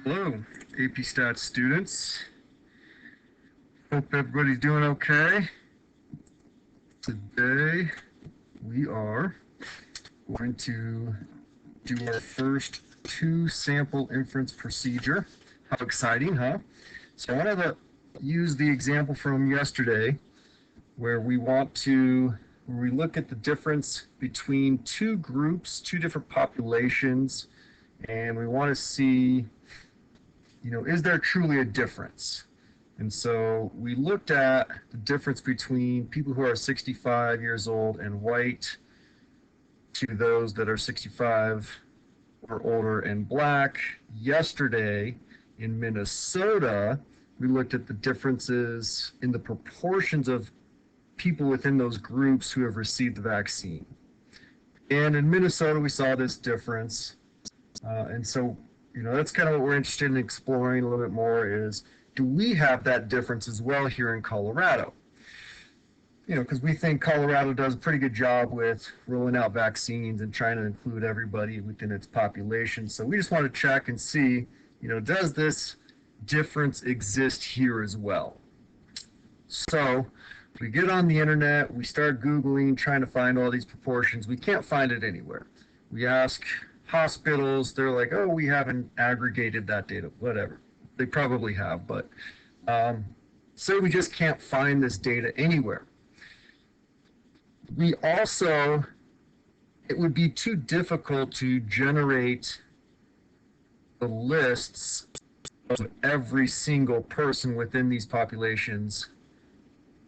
Hello, AP Stats students. Hope everybody's doing okay. Today we are going to do our first two-sample inference procedure. How exciting, huh? So I wanted to use the example from yesterday where we look at the difference between two groups, two different populations, and we want to see, is there truly a difference? And so we looked at the difference between people who are 65 years old and white to those that are 65 or older and black. Yesterday in Minnesota, we looked at the differences in the proportions of people within those groups who have received the vaccine. And in Minnesota, we saw this difference. And so, that's kind of what we're interested in exploring a little bit more is, do we have that difference as well here in Colorado? Because we think Colorado does a pretty good job with rolling out vaccines and trying to include everybody within its population. So we just want to check and see, does this difference exist here as well? So we get on the internet, we start Googling, trying to find all these proportions. We can't find it anywhere. We ask hospitals, they're like, oh, we haven't aggregated that data, whatever. They probably have, but so we just can't find this data anywhere. It would be too difficult to generate the lists of every single person within these populations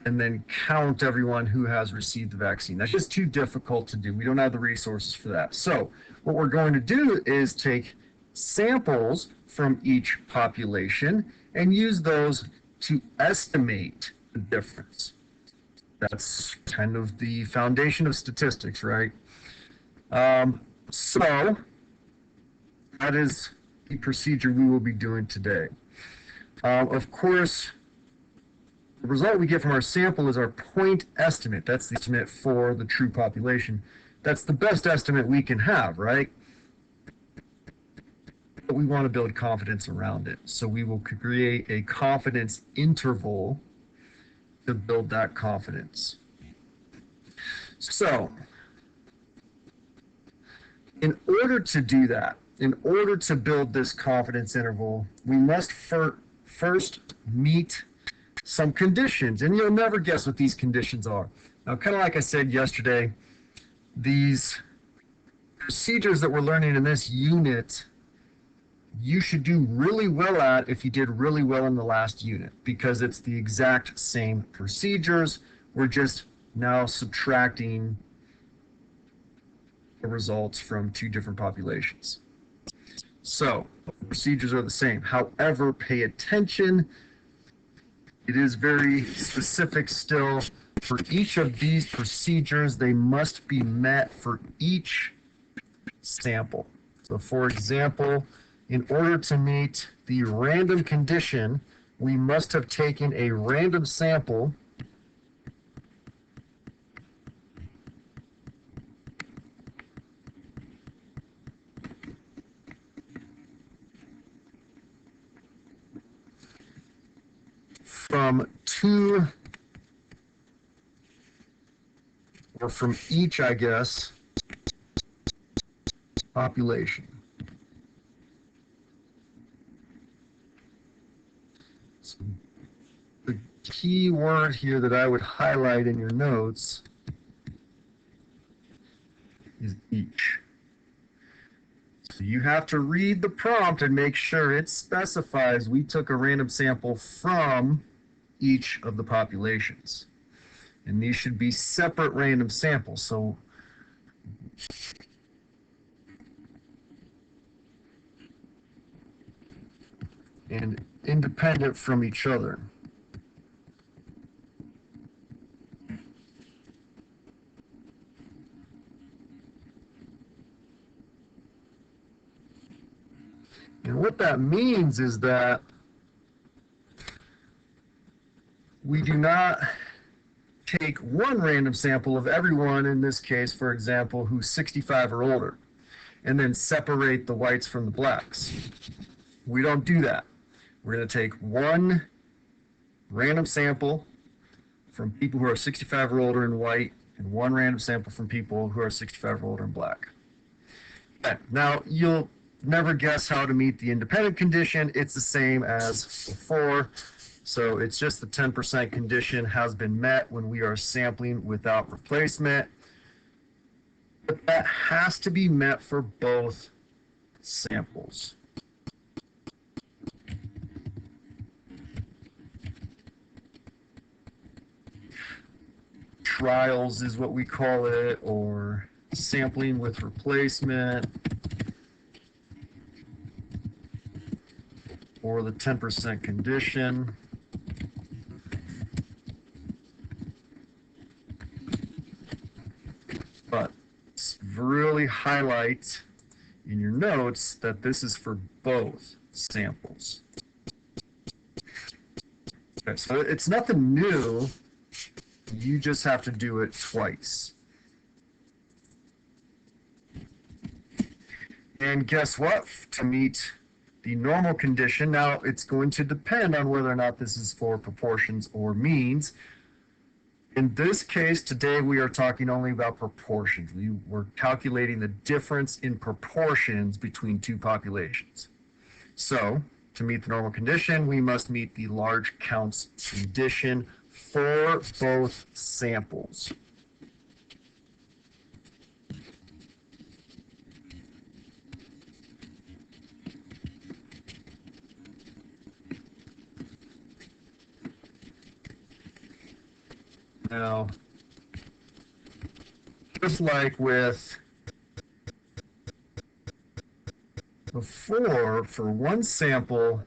and then count everyone who has received the vaccine. That's just too difficult to do. We don't have the resources for that. So what we're going to do is take samples from each population and use those to estimate the difference. That's kind of the foundation of statistics, right? So that is the procedure we will be doing today. Of course, the result we get from our sample is our point estimate. That's the estimate for the true population. That's the best estimate we can have, right? But we want to build confidence around it. So we will create a confidence interval to build that confidence. So in order to do that, in order to build this confidence interval, we must first meet some conditions, and you'll never guess what these conditions are. Now, kind of like I said yesterday, these procedures that we're learning in this unit, you should do really well at if you did really well in the last unit, because it's the exact same procedures. We're just now subtracting the results from two different populations. So the procedures are the same. However, pay attention. It is very specific still. For each of these procedures, they must be met for each sample. So for example, in order to meet the random condition, we must have taken a random sample from two, or from each, I guess, population. So the key word here that I would highlight in your notes is each. So you have to read the prompt and make sure it specifies we took a random sample from each of the populations. And these should be separate random samples. So and independent from each other. And what that means is that we do not take one random sample of everyone, in this case, for example, who's 65 or older, and then separate the whites from the blacks. we don't do that. We're going to take one random sample from people who are 65 or older in white and one random sample from people who are 65 or older in black. Okay. Now, you'll never guess how to meet the independent condition. It's the same as before. So it's just the 10% condition has been met when we are sampling without replacement. But that has to be met for both samples. Trials is what we call it, or sampling with replacement, or the 10% condition. But really highlight in your notes that this is for both samples. Okay, so it's nothing new. You just have to do it twice. And guess what? To meet the normal condition, now it's going to depend on whether or not this is for proportions or means. In this case, today we are talking only about proportions. We're calculating the difference in proportions between two populations. So, to meet the normal condition, we must meet the large counts condition for both samples. Now, just like with before, for one sample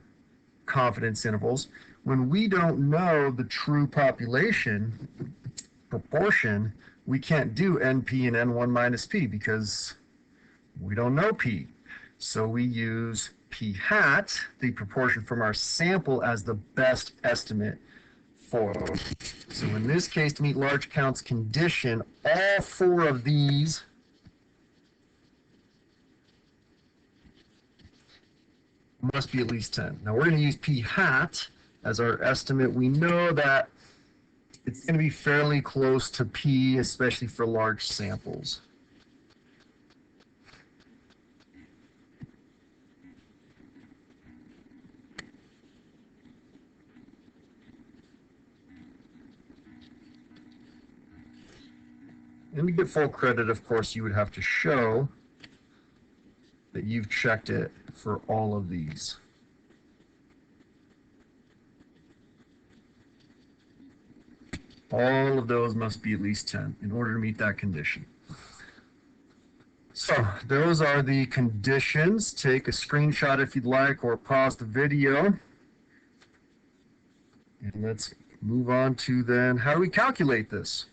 confidence intervals, when we don't know the true population proportion, we can't do NP and N1 minus P because we don't know P. So we use P hat, the proportion from our sample, as the best estimate for. So in this case, to meet large counts condition, all four of these must be at least 10. Now we're going to use P hat as our estimate. We know that it's going to be fairly close to P, especially for large samples. And to get full credit, of course, you would have to show that you've checked it for all of these. All of those must be at least 10 in order to meet that condition. So those are the conditions. Take a screenshot if you'd like, or pause the video. And let's move on to then, how do we calculate this?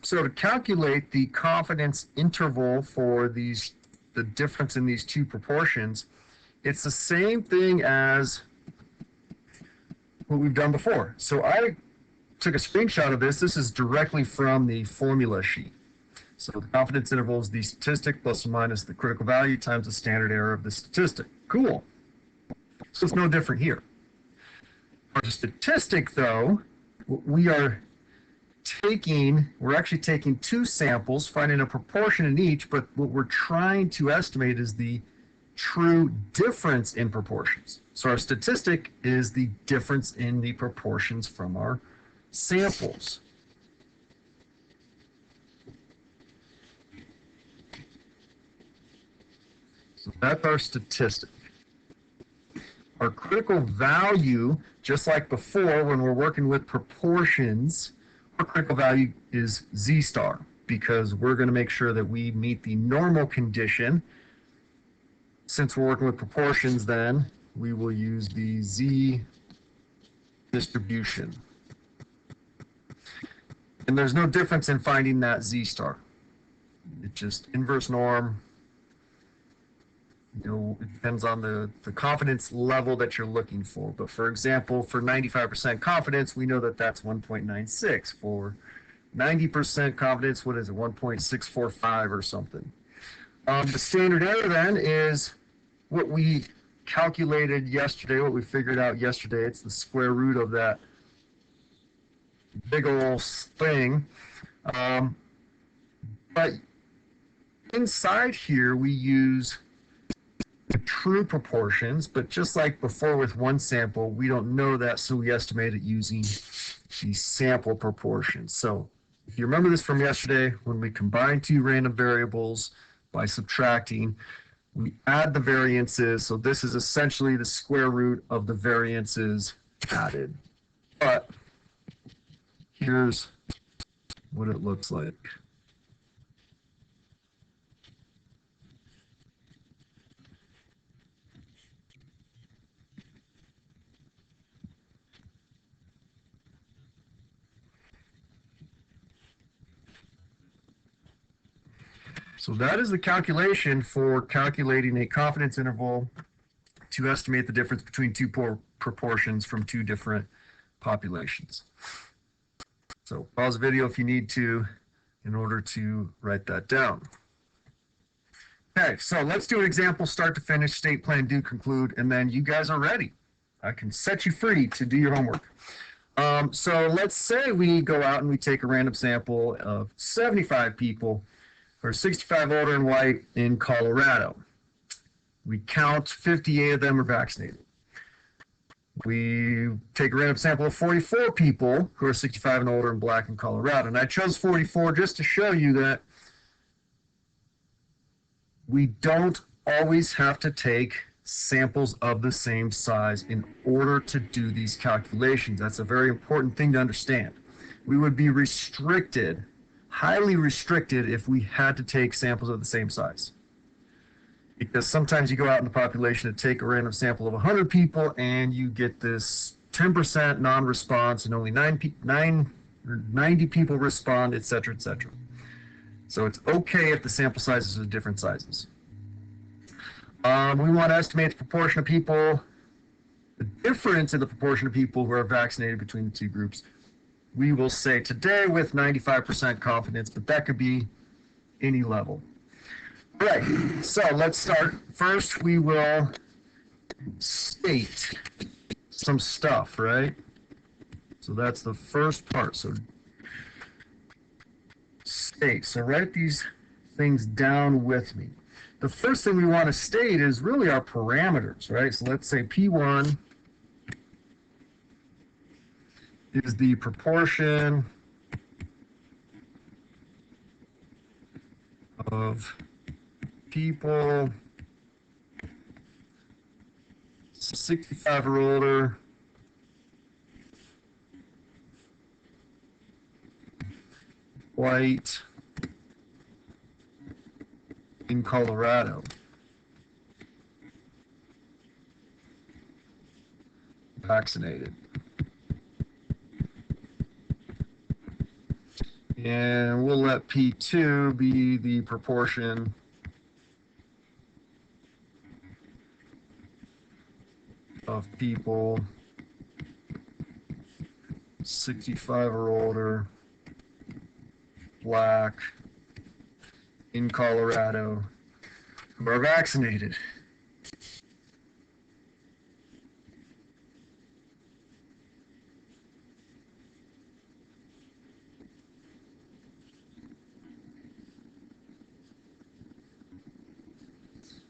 So to calculate the confidence interval for the difference in these two proportions, it's the same thing as what we've done before. So I took a screenshot of this. This is directly from the formula sheet. So the confidence interval is the statistic plus or minus the critical value times the standard error of the statistic. Cool. So it's no different here. Our statistic, though, we're actually taking two samples, finding a proportion in each, but what we're trying to estimate is the true difference in proportions. So our statistic is the difference in the proportions from our samples. So that's our statistic. Our critical value, just like before when we're working with proportions, our critical value is Z star, because we're going to make sure that we meet the normal condition. Since we're working with proportions, then we will use the Z distribution. And there's no difference in finding that Z star. It's just inverse norm. You know, it depends on the confidence level that you're looking for. But for example, for 95% confidence, we know that that's 1.96. For 90% confidence, what is it, 1.645 or something. The standard error then is what we calculated yesterday, what we figured out yesterday. It's the square root of that big old thing. But inside here, we use true proportions, but just like before with one sample, we don't know that, so we estimate it using the sample proportions. So if you remember this from yesterday, when we combine two random variables by subtracting, we add the variances. So this is essentially the square root of the variances added. But here's what it looks like. So that is the calculation for calculating a confidence interval to estimate the difference between two proportions from two different populations. So pause the video if you need to in order to write that down. Okay, so let's do an example start to finish, state, plan, do, conclude, and then you guys are ready. I can set you free to do your homework. So let's say we go out and we take a random sample of 75 people who are 65 older and white in Colorado. We count 58 of them are vaccinated. We take a random sample of 44 people who are 65 and older and black in Colorado. And I chose 44 just to show you that we don't always have to take samples of the same size in order to do these calculations. That's a very important thing to understand. We would be restricted, highly restricted, if we had to take samples of the same size. Because sometimes you go out in the population and take a random sample of 100 people and you get this 10% non-response and only 90 people respond, et cetera, et cetera. So it's okay if the sample sizes are different sizes. We want to estimate the proportion of people, the difference in the proportion of people who are vaccinated between the two groups. We will say today with 95% confidence, but that could be any level. All right, so let's start. First, we will state some stuff, right? So that's the first part. So state. So write these things down with me. The first thing we want to state is really our parameters, right? So let's say P1 is the proportion of people 65 or older white in Colorado. Vaccinated. And we'll let P2 be the proportion of people 65 or older, black, in Colorado, who are vaccinated.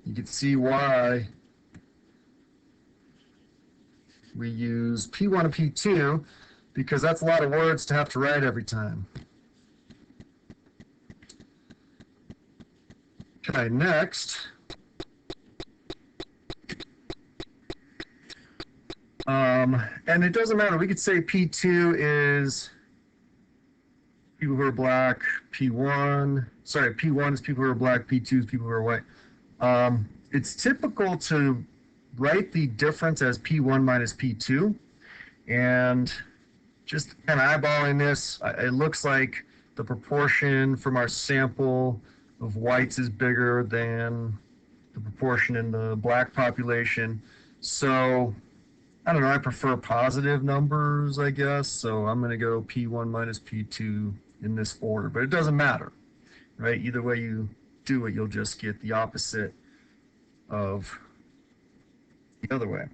You can see why we use P1 and P2, because that's a lot of words to have to write every time. Okay, next. And it doesn't matter. We could say P2 is people who are black, P1 is people who are black, P2 is people who are white. It's typical to write the difference as P1 minus P2. And just kind of eyeballing this, it looks like the proportion from our sample of whites is bigger than the proportion in the black population. So I don't know, I prefer positive numbers, I guess. So I'm going to go P1 minus P2 in this order, but it doesn't matter, right? Either way you do it, you'll just get the opposite of the other way.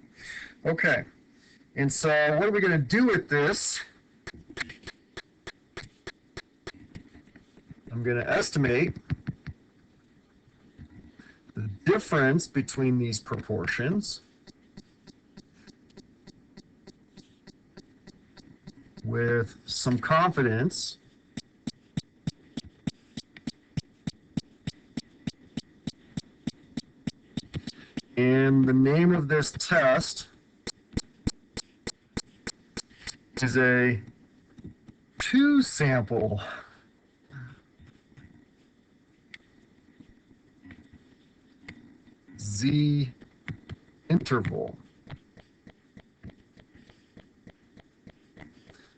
Okay, and so what are we going to do with this? I'm going to estimate the difference between these proportions with some confidence and the name of this test is a two-sample Z interval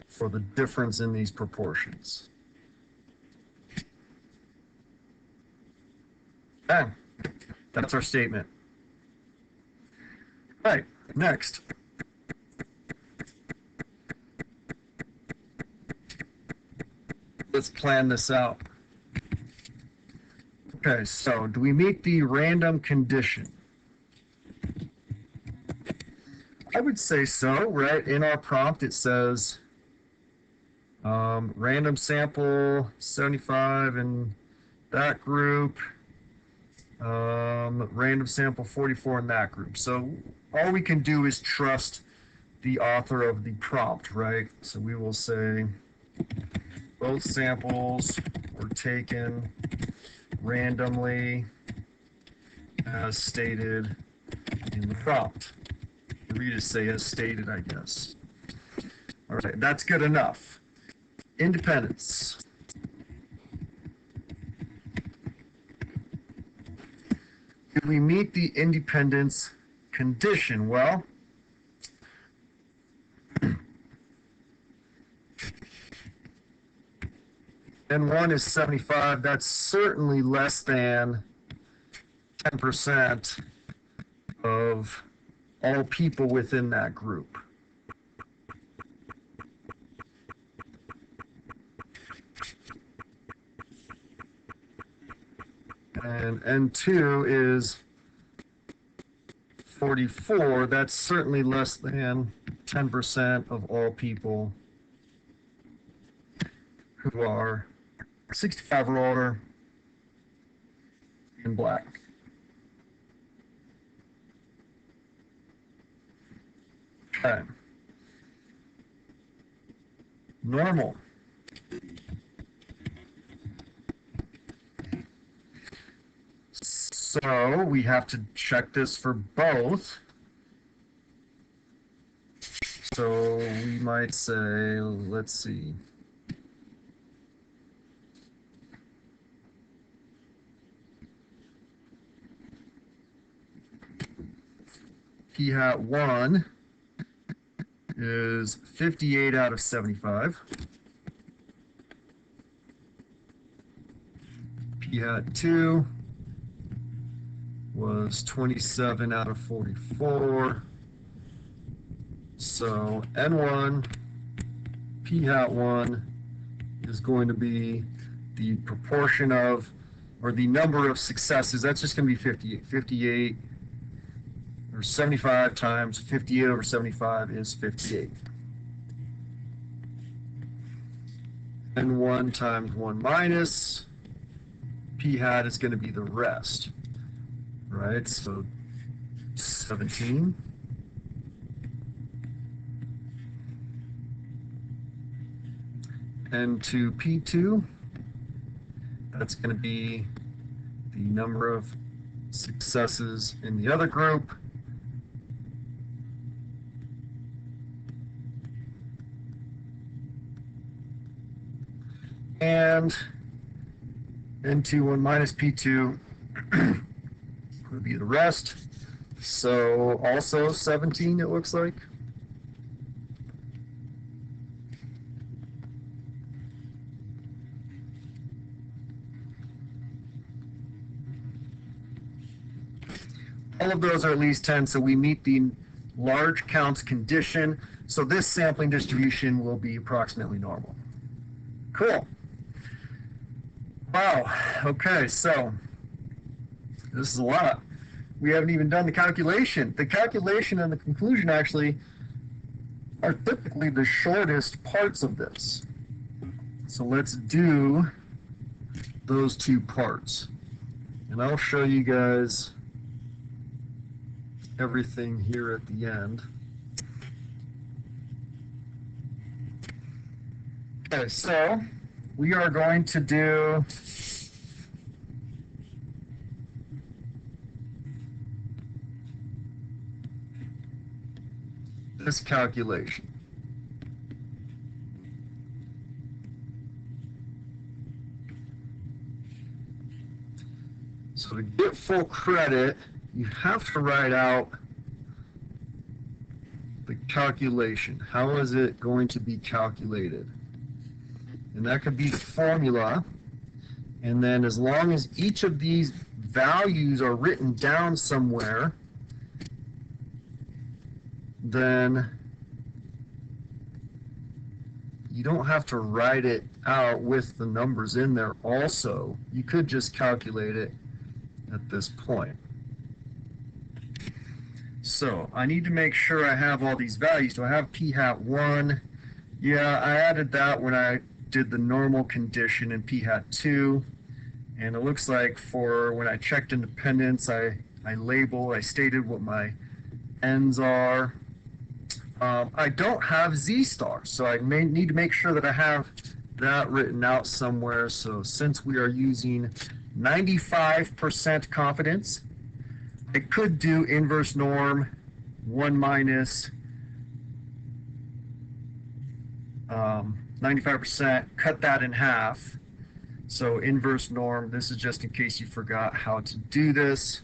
for the difference in these proportions. Okay, that's our statement. All right, next. Let's plan this out. Okay, so do we meet the random condition? I would say so, right? In our prompt, it says random sample 75 in that group, random sample 44 in that group. So all we can do is trust the author of the prompt, right? So we will say both samples were taken randomly as stated in the prompt. We just say as stated, I guess. All right, that's good enough. Independence. Did we meet the independence condition? Well, N1 is 75. That's certainly less than 10% of all people within that group. And N2 is 44. That's certainly less than 10% of all people who are 65 or older and Black. Okay. Normal. So we have to check this for both. So we might say, let's see. P hat 1 is 58 out of 75. P hat 2 was 27 out of 44. So N1, P hat 1 is going to be the proportion of, or the number of successes. That's just going to be 58. 58 or 75 times 58 over 75 is 58. N1 times 1 minus P hat is going to be the rest, right? So 17. N2 P2, that's going to be the number of successes in the other group. And N2 1 minus P2 would be the rest. So also 17, it looks like. All of those are at least 10, so we meet the large counts condition. So this sampling distribution will be approximately normal. Cool. Wow. Okay, so this is a lot. we haven't even done the calculation. The calculation and the conclusion actually are typically the shortest parts of this. So let's do those two parts. And I'll show you guys everything here at the end. Okay, so we are going to do this calculation. So to get full credit, you have to write out the calculation. How is it going to be calculated? And that could be the formula. And then as long as each of these values are written down somewhere, then you don't have to write it out with the numbers in there also. You could just calculate it at this point. So I need to make sure I have all these values. Do I have p hat 1? Yeah, I added that when I did the normal condition in p hat 2. And it looks like for when I checked independence, I stated what my ends are. I don't have z star, so I may need to make sure that I have that written out somewhere. So since we are using 95% confidence, I could do inverse norm 1 minus 95%, cut that in half. So inverse norm, this is just in case you forgot how to do this.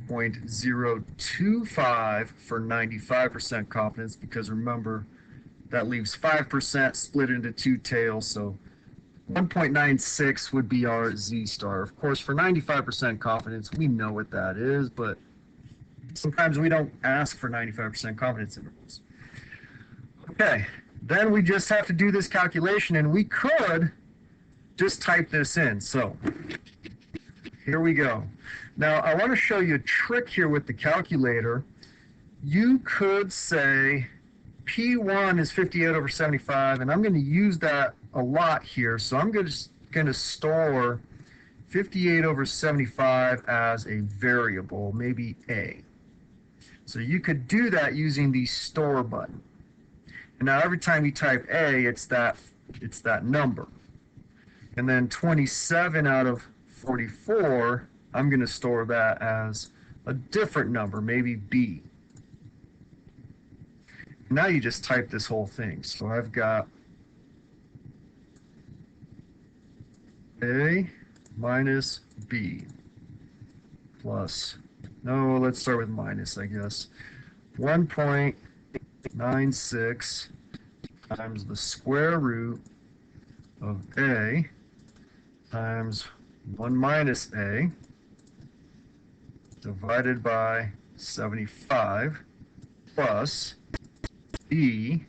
0.025 for 95% confidence, because remember, that leaves 5% split into two tails, so 1.96 would be our z star. Of course, for 95% confidence, we know what that is, but sometimes we don't ask for 95% confidence intervals. Okay, then we just have to do this calculation, and we could just type this in. So here we go. Now, I want to show you a trick here with the calculator. You could say P1 is 58 over 75, and I'm going to use that a lot here. So I'm just going to store 58 over 75 as a variable, maybe A. So you could do that using the store button. And now every time you type A, it's that number. And then 27 out of 44, I'm going to store that as a different number, maybe B. Now you just type this whole thing. So I've got A minus B plus, no, let's start with minus, I guess. 1.96 times the square root of A times 1 minus A divided by 75 plus B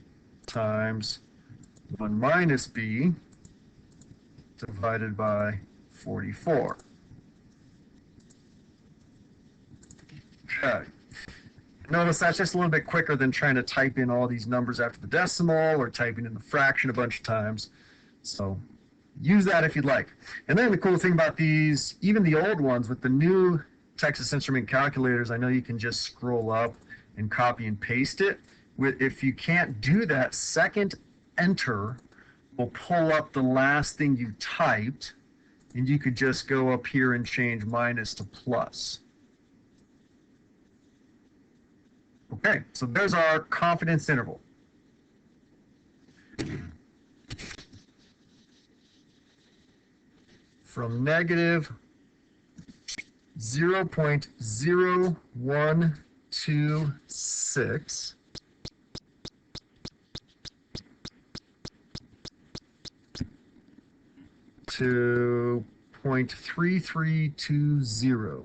times 1 minus B divided by 44. Okay. Notice that's just a little bit quicker than trying to type in all these numbers after the decimal or typing in the fraction a bunch of times. So use that if you'd like. And then the cool thing about these, even the old ones with the new Texas Instrument calculators, I know you can just scroll up and copy and paste it. If you can't do that, second enter will pull up the last thing you typed, and you could just go up here and change minus to plus. Okay, so there's our confidence interval. From negative 0.0126 to 0.3320.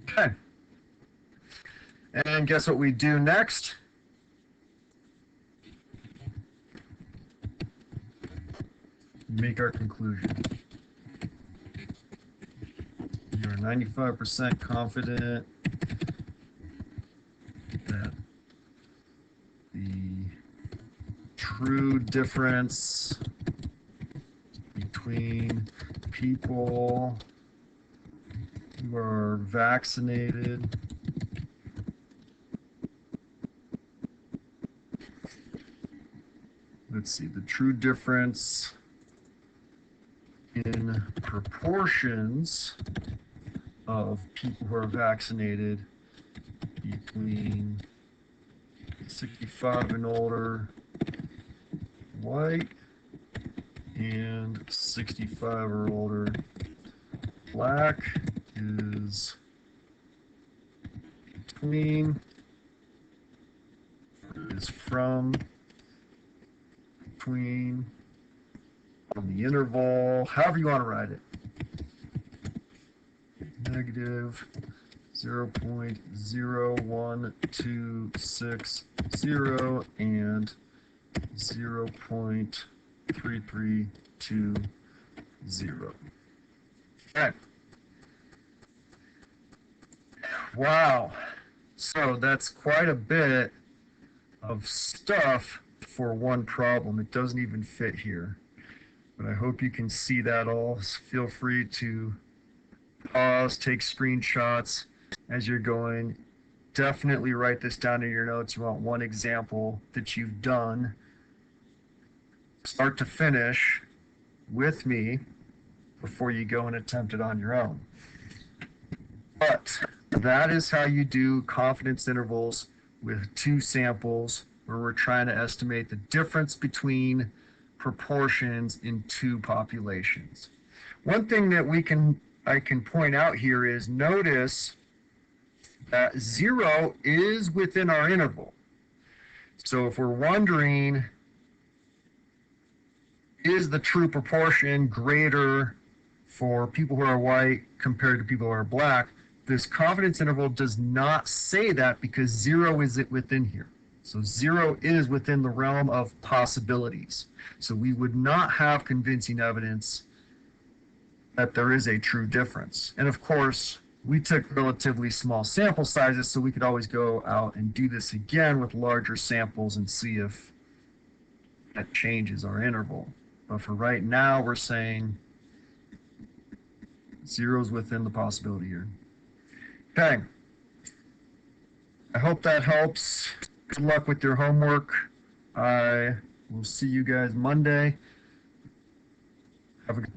Okay. And guess what we do next? make our conclusion. We are 95% confident that the true difference between people who are vaccinated let's see, the true difference in proportions of people who are vaccinated between 65 and older white and 65 or older black is between, is from, between, on the interval, however you want to write it, negative 0.01260 and 0.3320. Okay. Wow. So that's quite a bit of stuff for one problem. It doesn't even fit here. But I hope you can see that all. Feel free to pause, take screenshots as you're going. Definitely write this down in your notes. You want one example that you've done, start to finish, with me before you go and attempt it on your own. But that is how you do confidence intervals with two samples where we're trying to estimate the difference between proportions in two populations. One thing that I can point out here is notice that 0 is within our interval. So if we're wondering, is the true proportion greater for people who are white compared to people who are black, this confidence interval does not say that because 0 is within here. So 0 is within the realm of possibilities. So we would not have convincing evidence that there is a true difference. And of course, we took relatively small sample sizes, so we could always go out and do this again with larger samples and see if that changes our interval. But for right now, we're saying 0 is within the possibility here. Okay. I hope that helps. Good luck with your homework. I will see you guys Monday. Have a good